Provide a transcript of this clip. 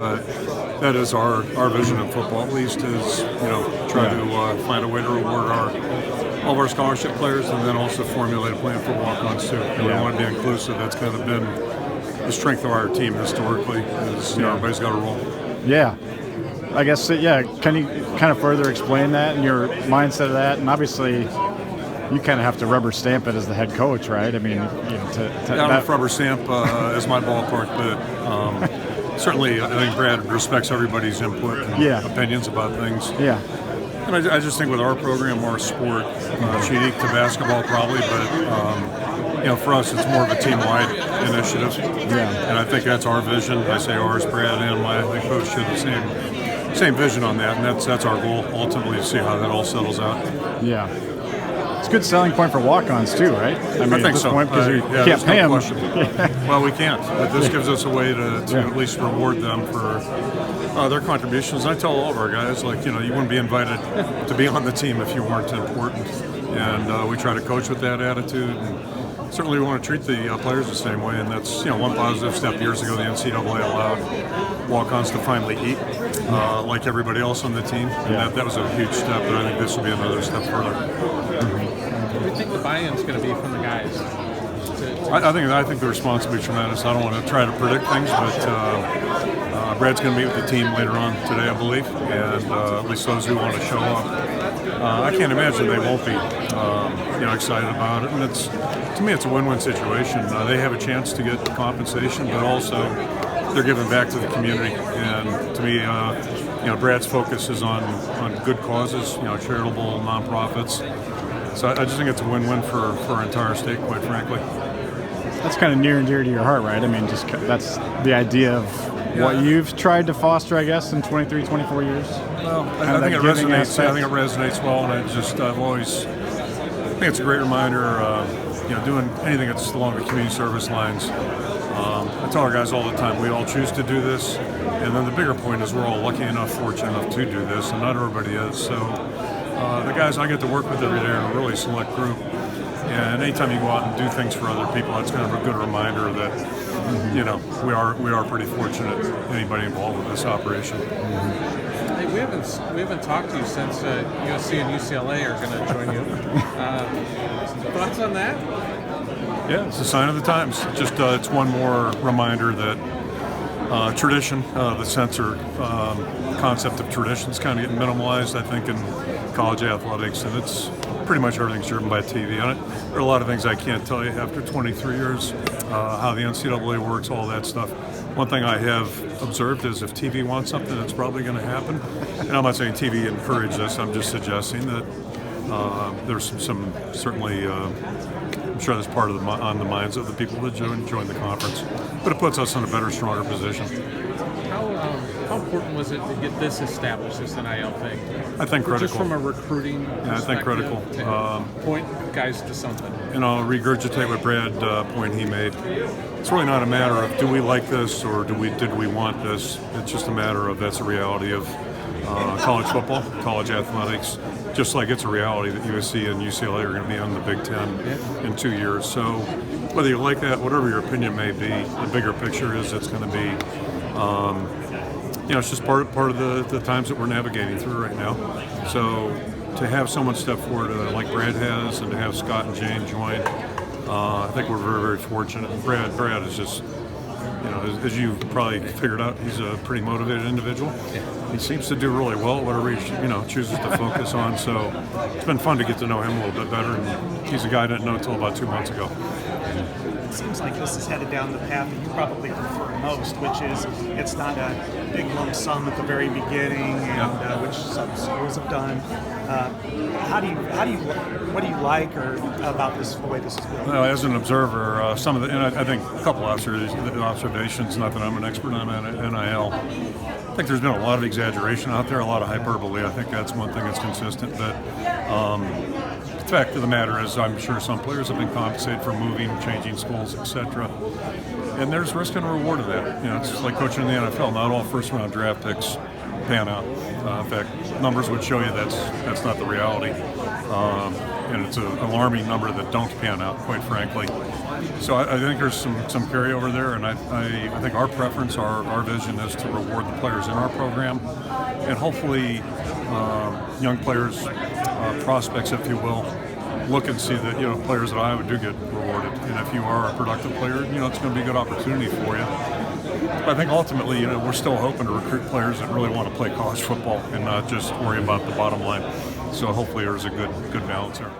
That is our vision in football, at least, is try to find a way to reward all of our scholarship players, and then also formulate a plan for walk-ons too. We want to be inclusive. That's kind of been the strength of our team historically. Is everybody's got a role. Yeah, I guess. Can you kind of further explain that and your mindset of that? And obviously, you kind of have to rubber stamp it as the head coach, right? I mean, I don't know if rubber stamp is my ballpark, but. Certainly, I think Brad respects everybody's input and opinions about things. Yeah. And I just think with our program, our sport, it's unique to basketball probably, but for us, it's more of a team-wide initiative. Yeah. And I think that's our vision. I say ours, Brad and my coach share the same vision on that, and that's our goal ultimately, to see how that all settles out. Yeah. It's a good selling point for walk-ons too, right? I mean, think so. Because you can't pay them. Well, we can't. But this gives us a way to at least reward them for their contributions. And I tell all of our guys, you wouldn't be invited to be on the team if you weren't important. And we try to coach with that attitude. And certainly we want to treat the players the same way. And that's one positive step. Years ago, the NCAA allowed walk-ons to finally eat like everybody else on the team. And that was a huge step. And I think this will be another step further. What do you think the buy-in's going to be from the guys? I think the response will be tremendous. I don't want to try to predict things, but Brad's going to meet with the team later on today, I believe, and at least those who want to show up. I can't imagine they won't be, excited about it. And to me, it's a win-win situation. They have a chance to get compensation, but also they're giving back to the community. And to me, Brad's focus is on good causes, charitable nonprofits. So I just think it's a win-win for our entire state, quite frankly. That's kind of near and dear to your heart, right? I mean, that's the idea of what you've tried to foster, I guess, in 23, 24 years. Well, I think it resonates. I think it resonates well, and I've always think it's a great reminder. Doing anything that's along the community service lines. I tell our guys all the time, we all choose to do this, and then the bigger point is we're all lucky enough, fortunate enough to do this, and not everybody is. So the guys I get to work with every day are a really select group, and anytime you go out and do things for other people, it's kind of a good reminder that we are pretty fortunate. Anybody involved with this operation. Hey, we haven't talked to you since USC and UCLA are going to join you. Thoughts on that? Yeah, it's a sign of the times. Just it's one more reminder that tradition, the sense or concept of tradition is kind of getting minimalized, I think, in college athletics, and it's pretty much everything's driven by TV. There are a lot of things I can't tell you after 23 years, how the NCAA works, all that stuff. One thing I have observed is if TV wants something, it's probably going to happen. And I'm not saying TV encouraged this, I'm just suggesting that there's some certainly, I'm sure that's part of on the minds of the people that join the conference. But it puts us in a better, stronger position. How important was it to get this established, this NIL thing? I think critical. Just from a recruiting perspective. I think critical. Point guys to something. Regurgitate what Brad point he made. It's really not a matter of do we like this or did we want this. It's just a matter of that's a reality of college football, college athletics. Just like it's a reality that USC and UCLA are going to be on the Big Ten in 2 years. So whether you like that, whatever your opinion may be, the bigger picture is it's going to be, it's just part of the times that we're navigating through right now. So to have someone step forward like Brad has, and to have Scott and Jane join, I think we're very, very fortunate. Brad is just, as you've probably figured out, he's a pretty motivated individual. He seems to do really well, whatever he chooses to focus on. So it's been fun to get to know him a little bit better. And he's a guy I didn't know until about 2 months ago. It seems like this is headed down the path that you probably prefer most, which is it's not a big lump sum at the very beginning, and which some schools have done. What do you like about this, the way this is built? Well, as an observer, I think a couple observations. Not that I'm an expert on NIL. I think there's been a lot of exaggeration out there, a lot of hyperbole. I think that's one thing that's consistent. But the fact of the matter is, I'm sure some players have been compensated for moving, changing schools, etc. And there's risk and reward of that. It's like coaching in the NFL. Not all first-round draft picks pan out. In fact, numbers would show you that's not the reality. and it's an alarming number that don't pan out, quite frankly. So I think there's some carryover there, and I think our preference, our vision is to reward the players in our program, and hopefully young players, prospects, if you will, look and see that players at Iowa do get rewarded, and if you are a productive player, it's going to be a good opportunity for you. But I think ultimately, we're still hoping to recruit players that really want to play college football and not just worry about the bottom line. So hopefully there's a good balance there.